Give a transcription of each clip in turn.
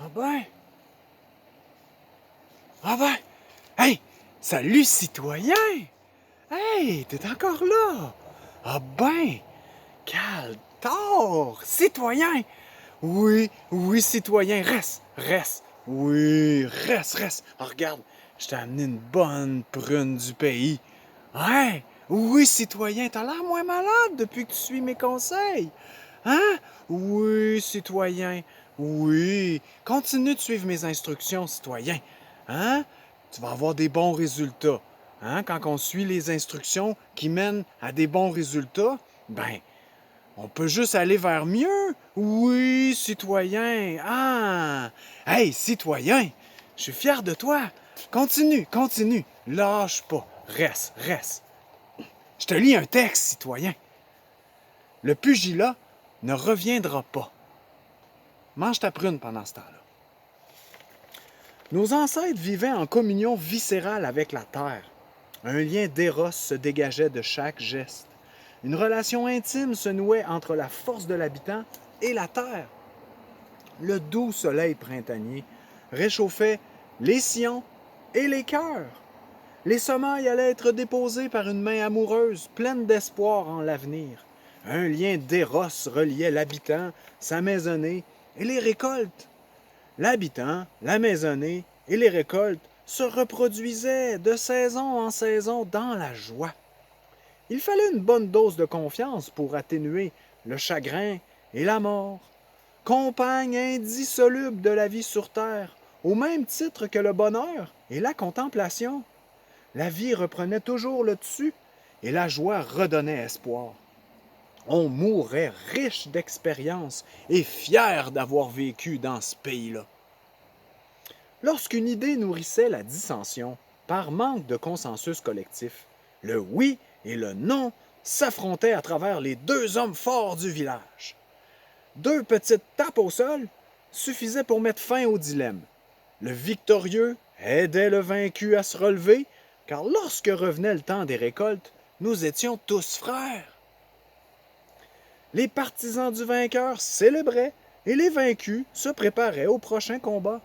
Ah ben! Ah ben! Hey! Salut, citoyen! Hey! T'es encore là! Ah ben! Quel tort! Citoyen! Oui, oui, citoyen, reste! Oui, reste! Ah, regarde, je t'ai amené une bonne prune du pays. Hein? Oui, citoyen, t'as l'air moins malade depuis que tu suis mes conseils. Hein? Oui, citoyen. Oui. Continue de suivre mes instructions, citoyen. Hein? Tu vas avoir des bons résultats. Hein? Quand on suit les instructions qui mènent à des bons résultats, ben, on peut juste aller vers mieux. Oui, citoyen. Ah! Hey, citoyen! Je suis fier de toi. Continue. Lâche pas. Reste. Je te lis un texte, citoyen. Le pugilat ne reviendra pas. Mange ta prune pendant ce temps-là. Nos ancêtres vivaient en communion viscérale avec la terre. Un lien d'éros se dégageait de chaque geste. Une relation intime se nouait entre la force de l'habitant et la terre. Le doux soleil printanier réchauffait les sillons et les cœurs. Les sommeils allaient être déposés par une main amoureuse, pleine d'espoir en l'avenir. Un lien d'éros reliait l'habitant, sa maisonnée et les récoltes. L'habitant, la maisonnée et les récoltes se reproduisaient de saison en saison dans la joie. Il fallait une bonne dose de confiance pour atténuer le chagrin et la mort, compagne indissoluble de la vie sur terre, au même titre que le bonheur et la contemplation. La vie reprenait toujours le dessus et la joie redonnait espoir. On mourrait riche d'expérience et fier d'avoir vécu dans ce pays-là. Lorsqu'une idée nourrissait la dissension, par manque de consensus collectif, le oui et le non s'affrontaient à travers les deux hommes forts du village. Deux petites tapes au sol suffisaient pour mettre fin au dilemme. Le victorieux aidait le vaincu à se relever, car lorsque revenait le temps des récoltes, nous étions tous frères. Les partisans du vainqueur célébraient et les vaincus se préparaient au prochain combat.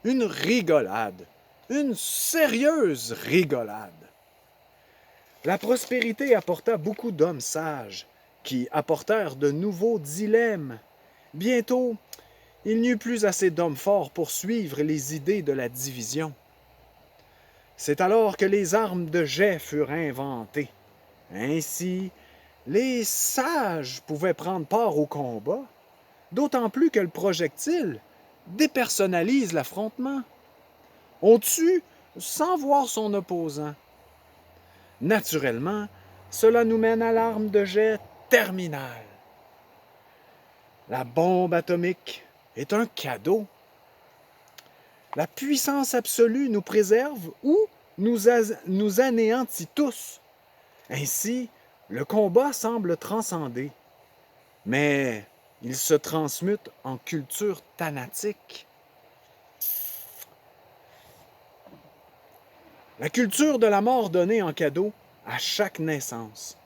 Une rigolade, une sérieuse rigolade. La prospérité apporta beaucoup d'hommes sages, qui apportèrent de nouveaux dilemmes. Bientôt, il n'y eut plus assez d'hommes forts pour suivre les idées de la division. C'est alors que les armes de jet furent inventées. Ainsi, les sages pouvaient prendre part au combat, d'autant plus que le projectile dépersonnalise l'affrontement. On tue sans voir son opposant. Naturellement, cela nous mène à l'arme de jet terminale. La bombe atomique est un cadeau. La puissance absolue nous préserve ou nous anéantit tous. Ainsi, le combat semble transcender, mais il se transmute en culture thanatique. La culture de la mort donnée en cadeau à chaque naissance.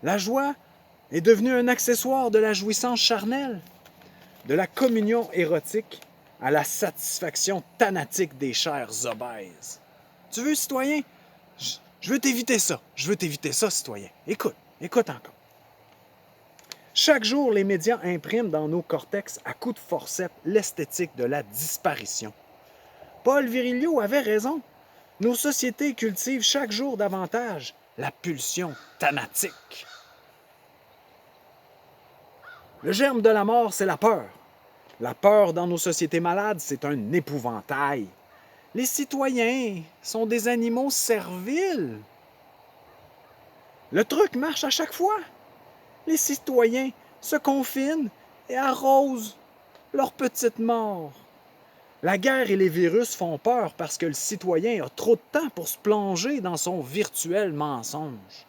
La joie est devenue un accessoire de la jouissance charnelle, de la communion érotique à la satisfaction thanatique des chairs obèses. Tu veux, citoyen? Je veux t'éviter ça. Citoyen. Écoute encore. Chaque jour, les médias impriment dans nos cortex à coups de forceps l'esthétique de la disparition. Paul Virilio avait raison. Nos sociétés cultivent chaque jour davantage la pulsion thanatique. Le germe de la mort, c'est la peur. La peur dans nos sociétés malades, c'est un épouvantail. Les citoyens sont des animaux serviles. Le truc marche à chaque fois. Les citoyens se confinent et arrosent leur petite mort. La guerre et les virus font peur parce que le citoyen a trop de temps pour se plonger dans son virtuel mensonge.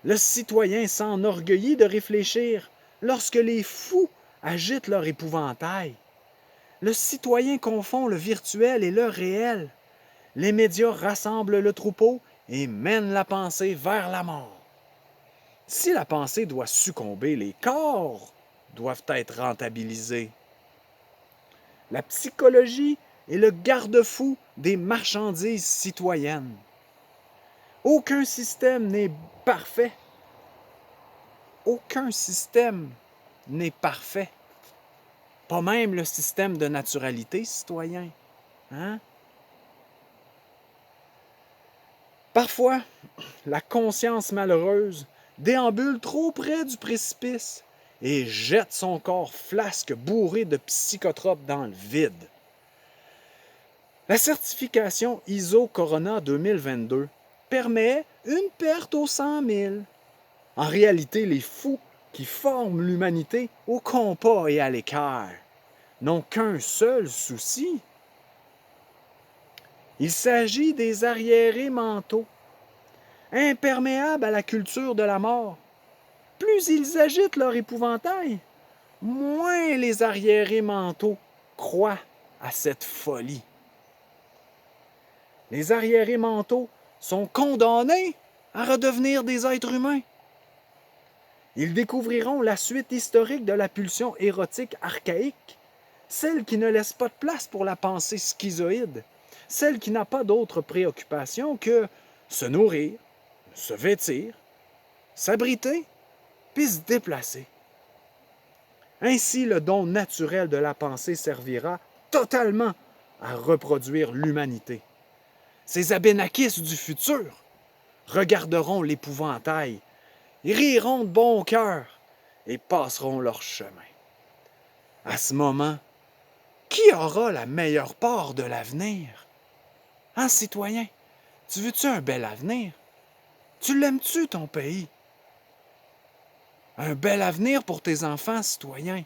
Le citoyen s'enorgueillit de réfléchir lorsque les fous agitent leur épouvantail. Le citoyen confond le virtuel et le réel. Les médias rassemblent le troupeau et mènent la pensée vers la mort. Si la pensée doit succomber, les corps doivent être rentabilisés. La psychologie est le garde-fou des marchandises citoyennes. Aucun système n'est parfait. Aucun système n'est parfait. Pas même le système de naturalité citoyen. Hein? Parfois, la conscience malheureuse déambule trop près du précipice et jette son corps flasque bourré de psychotropes dans le vide. La certification ISO Corona 2022 permet une perte aux 100 000. En réalité, les fous qui forment l'humanité au compas et à l'écart n'ont qu'un seul souci. Il s'agit des arriérés mentaux, imperméables à la culture de la mort. Plus ils agitent leur épouvantail, moins les arriérés mentaux croient à cette folie. Les arriérés mentaux sont condamnés à redevenir des êtres humains. Ils découvriront la suite historique de la pulsion érotique archaïque, celle qui ne laisse pas de place pour la pensée schizoïde, celle qui n'a pas d'autre préoccupation que se nourrir, se vêtir, s'abriter, puis se déplacer. Ainsi, le don naturel de la pensée servira totalement à reproduire l'humanité. Ces Abénakis du futur regarderont l'épouvantail, riront de bon cœur et passeront leur chemin. À ce moment, qui aura la meilleure part de l'avenir? Hein, citoyen, tu veux-tu un bel avenir? Tu l'aimes-tu, ton pays? Un bel avenir pour tes enfants, citoyens?